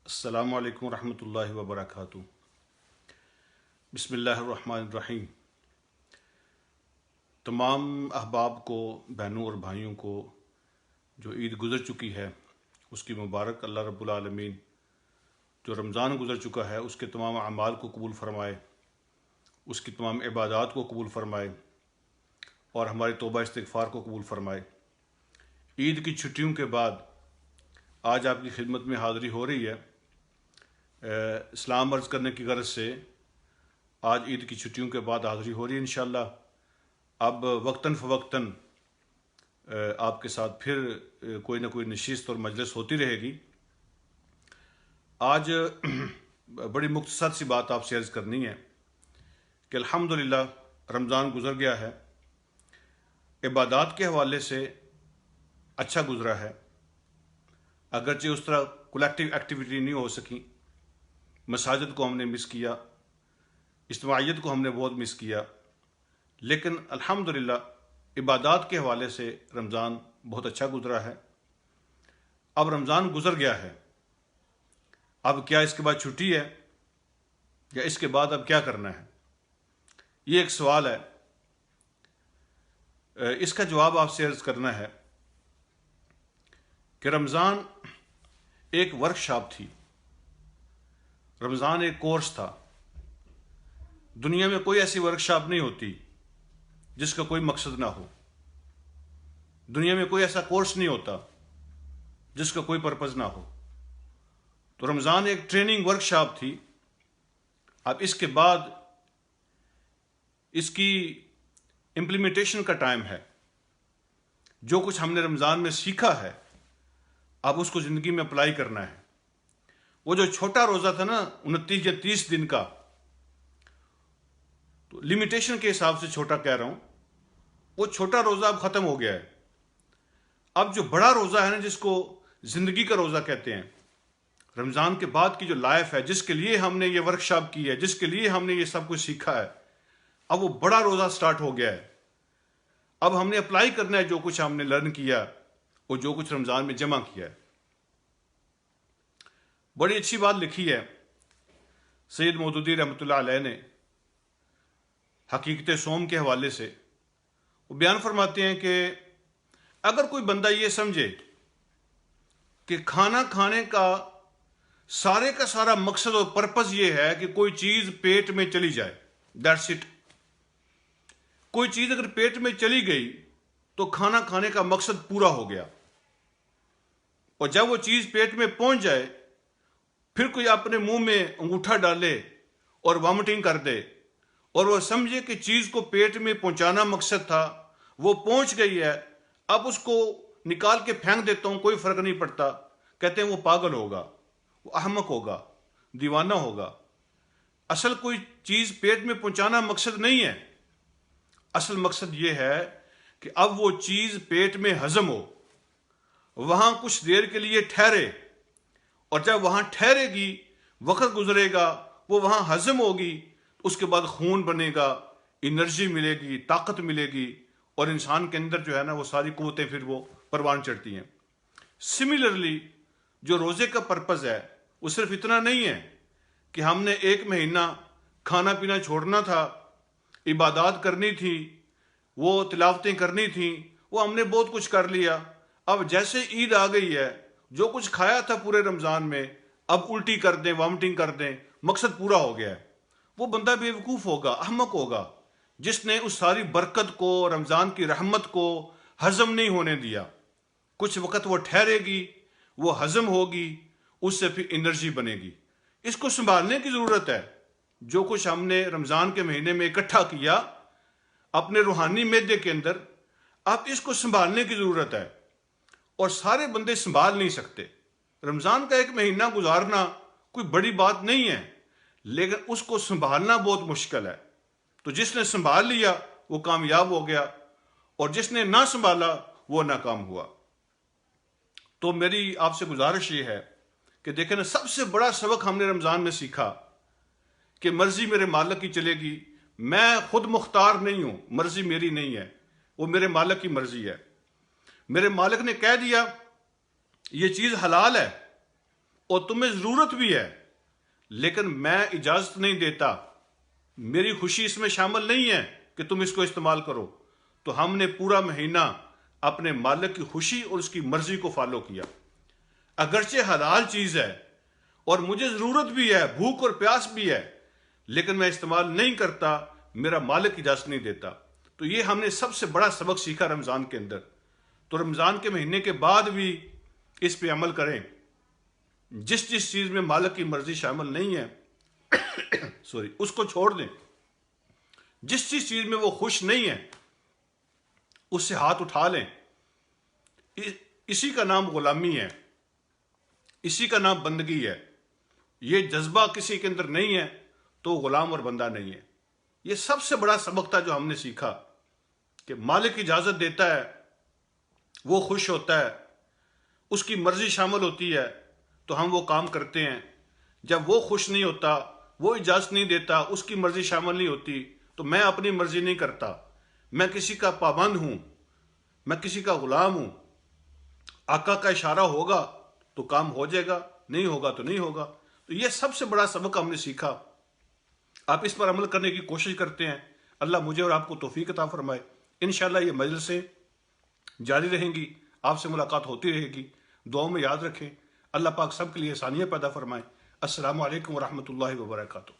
السلام علیکم ورحمۃ اللہ وبرکاتہ۔ بسم اللہ الرحمن الرحیم۔ تمام احباب کو، بہنوں اور بھائیوں کو جو عید گزر چکی ہے اس کی مبارک اللہ رب العالمین جو رمضان گزر چکا ہے اس کے تمام اعمال کو قبول فرمائے، اس کی تمام عبادات کو قبول فرمائے اور ہماری توبہ استغفار کو قبول فرمائے۔ عید کی چھٹیوں کے بعد آج آپ کی خدمت میں حاضری ہو رہی ہے اسلام عرض کرنے کی غرض سے۔ آج عید کی چھٹیوں کے بعد حاضری ہو رہی ہے انشاءاللہ۔ اب وقتاً فوقتاً آپ کے ساتھ پھر کوئی نہ کوئی نشست اور مجلس ہوتی رہے گی۔ آج بڑی مختصر سی بات آپ سے عرض کرنی ہے کہ الحمدللہ رمضان گزر گیا ہے، عبادات کے حوالے سے اچھا گزرا ہے، اگرچہ اس طرح کولیکٹیو ایکٹیویٹی نہیں ہو سکی۔ مساجد کو ہم نے مس کیا، اجتماعیت کو ہم نے بہت مس کیا، لیکن الحمدللہ عبادات کے حوالے سے رمضان بہت اچھا گزرا ہے۔ اب رمضان گزر گیا ہے، اب کیا اس کے بعد چھٹی ہے یا اس کے بعد اب کیا کرنا ہے؟ یہ ایک سوال ہے۔ اس کا جواب آپ سے عرض کرنا ہے کہ رمضان ایک ورکشاپ تھی، رمضان ایک کورس تھا۔ دنیا میں کوئی ایسی ورکشاپ نہیں ہوتی جس کا کوئی مقصد نہ ہو، دنیا میں کوئی ایسا کورس نہیں ہوتا جس کا کوئی پرپز نہ ہو۔ تو رمضان ایک ٹریننگ ورکشاپ تھی۔ اب اس کے بعد اس کی امپلیمنٹیشن کا ٹائم ہے۔ جو کچھ ہم نے رمضان میں سیکھا ہے اب اس کو زندگی میں اپلائی کرنا ہے۔ وہ جو چھوٹا روزہ تھا نا 29 یا 30 دن کا، تو لمیٹیشن کے حساب سے چھوٹا کہہ رہا ہوں، وہ چھوٹا روزہ اب ختم ہو گیا ہے۔ اب جو بڑا روزہ ہے نا، جس کو زندگی کا روزہ کہتے ہیں، رمضان کے بعد کی جو لائف ہے، جس کے لیے ہم نے یہ ورکشاپ کی ہے، جس کے لیے ہم نے یہ سب کچھ سیکھا ہے، اب وہ بڑا روزہ سٹارٹ ہو گیا ہے۔ اب ہم نے اپلائی کرنا ہے جو کچھ ہم نے لرن کیا اور جو کچھ رمضان میں جمع کیا ہے۔ بڑی اچھی بات لکھی ہے سید مودودی رحمۃ اللہ علیہ نے حقیقت صوم کے حوالے سے۔ وہ بیان فرماتے ہیں کہ اگر کوئی بندہ یہ سمجھے کہ کھانا کھانے کا سارا مقصد اور پرپز یہ ہے کہ کوئی چیز پیٹ میں چلی جائے، دیٹس اٹ۔ کوئی چیز اگر پیٹ میں چلی گئی تو کھانا کھانے کا مقصد پورا ہو گیا، اور جب وہ چیز پیٹ میں پہنچ جائے پھر کوئی اپنے منہ میں انگوٹھا ڈالے اور وامٹنگ کر دے اور وہ سمجھے کہ چیز کو پیٹ میں پہنچانا مقصد تھا، وہ پہنچ گئی ہے، اب اس کو نکال کے پھینک دیتا ہوں، کوئی فرق نہیں پڑتا، کہتے ہیں وہ پاگل ہوگا، وہ احمق ہوگا، دیوانہ ہوگا۔ اصل کوئی چیز پیٹ میں پہنچانا مقصد نہیں ہے، اصل مقصد یہ ہے کہ اب وہ چیز پیٹ میں ہضم ہو، وہاں کچھ دیر کے لیے ٹھہرے، اور جب وہاں ٹھہرے گی، وقت گزرے گا، وہ وہاں ہضم ہوگی، اس کے بعد خون بنے گا، انرجی ملے گی، طاقت ملے گی، اور انسان کے اندر جو ہے نا وہ ساری قوتیں پھر وہ پروان چڑھتی ہیں۔ سملرلی جو روزے کا پرپز ہے وہ صرف اتنا نہیں ہے کہ ہم نے 1 مہینہ کھانا پینا چھوڑنا تھا، عبادات کرنی تھی، وہ تلاوتیں کرنی تھیں، وہ ہم نے بہت کچھ کر لیا، اب جیسے عید آ گئی ہے جو کچھ کھایا تھا پورے رمضان میں اب الٹی کر دیں، وامٹنگ کر دیں، مقصد پورا ہو گیا ہے۔ وہ بندہ بیوقوف ہوگا، احمق ہوگا، جس نے اس ساری برکت کو، رمضان کی رحمت کو ہضم نہیں ہونے دیا۔ کچھ وقت وہ ٹھہرے گی، وہ ہضم ہوگی، اس سے پھر انرجی بنے گی۔ اس کو سنبھالنے کی ضرورت ہے۔ جو کچھ ہم نے رمضان کے مہینے میں اکٹھا کیا اپنے روحانی معدے کے اندر، اب اس کو سنبھالنے کی ضرورت ہے، اور سارے بندے سنبھال نہیں سکتے۔ رمضان کا 1 مہینہ گزارنا کوئی بڑی بات نہیں ہے، لیکن اس کو سنبھالنا بہت مشکل ہے۔ تو جس نے سنبھال لیا وہ کامیاب ہو گیا، اور جس نے نہ سنبھالا وہ ناکام ہوا۔ تو میری آپ سے گزارش یہ ہے کہ دیکھیں نا، سب سے بڑا سبق ہم نے رمضان میں سیکھا کہ مرضی میرے مالک کی چلے گی، میں خود مختار نہیں ہوں، مرضی میری نہیں ہے، وہ میرے مالک کی مرضی ہے۔ میرے مالک نے کہہ دیا یہ چیز حلال ہے، اور تمہیں ضرورت بھی ہے، لیکن میں اجازت نہیں دیتا، میری خوشی اس میں شامل نہیں ہے کہ تم اس کو استعمال کرو، تو ہم نے پورا مہینہ اپنے مالک کی خوشی اور اس کی مرضی کو فالو کیا۔ اگرچہ حلال چیز ہے اور مجھے ضرورت بھی ہے، بھوک اور پیاس بھی ہے، لیکن میں استعمال نہیں کرتا، میرا مالک اجازت نہیں دیتا۔ تو یہ ہم نے سب سے بڑا سبق سیکھا رمضان کے اندر۔ تو رمضان کے مہینے کے بعد بھی اس پہ عمل کریں۔ جس چیز میں مالک کی مرضی شامل نہیں ہے اس کو چھوڑ دیں۔ جس چیز میں وہ خوش نہیں ہے اس سے ہاتھ اٹھا لیں۔ اسی کا نام غلامی ہے، اسی کا نام بندگی ہے۔ یہ جذبہ کسی کے اندر نہیں ہے تو غلام اور بندہ نہیں ہے۔ یہ سب سے بڑا سبق تھا جو ہم نے سیکھا کہ مالک اجازت دیتا ہے، وہ خوش ہوتا ہے، اس کی مرضی شامل ہوتی ہے تو ہم وہ کام کرتے ہیں۔ جب وہ خوش نہیں ہوتا، وہ اجازت نہیں دیتا، اس کی مرضی شامل نہیں ہوتی، تو میں اپنی مرضی نہیں کرتا، میں کسی کا پابند ہوں، میں کسی کا غلام ہوں۔ آقا کا اشارہ ہوگا تو کام ہو جائے گا، نہیں ہوگا تو نہیں ہوگا۔ تو یہ سب سے بڑا سبق ہم نے سیکھا۔ آپ اس پر عمل کرنے کی کوشش کرتے ہیں، اللہ مجھے اور آپ کو توفیق عطا فرمائے۔ انشاءاللہ یہ مجلسیں جاری رہیں گی، آپ سے ملاقات ہوتی رہے گی۔ دعاؤں میں یاد رکھیں۔ اللہ پاک سب کے لیے آسانیاں پیدا فرمائے۔ السلام علیکم ورحمۃ اللہ وبرکاتہ۔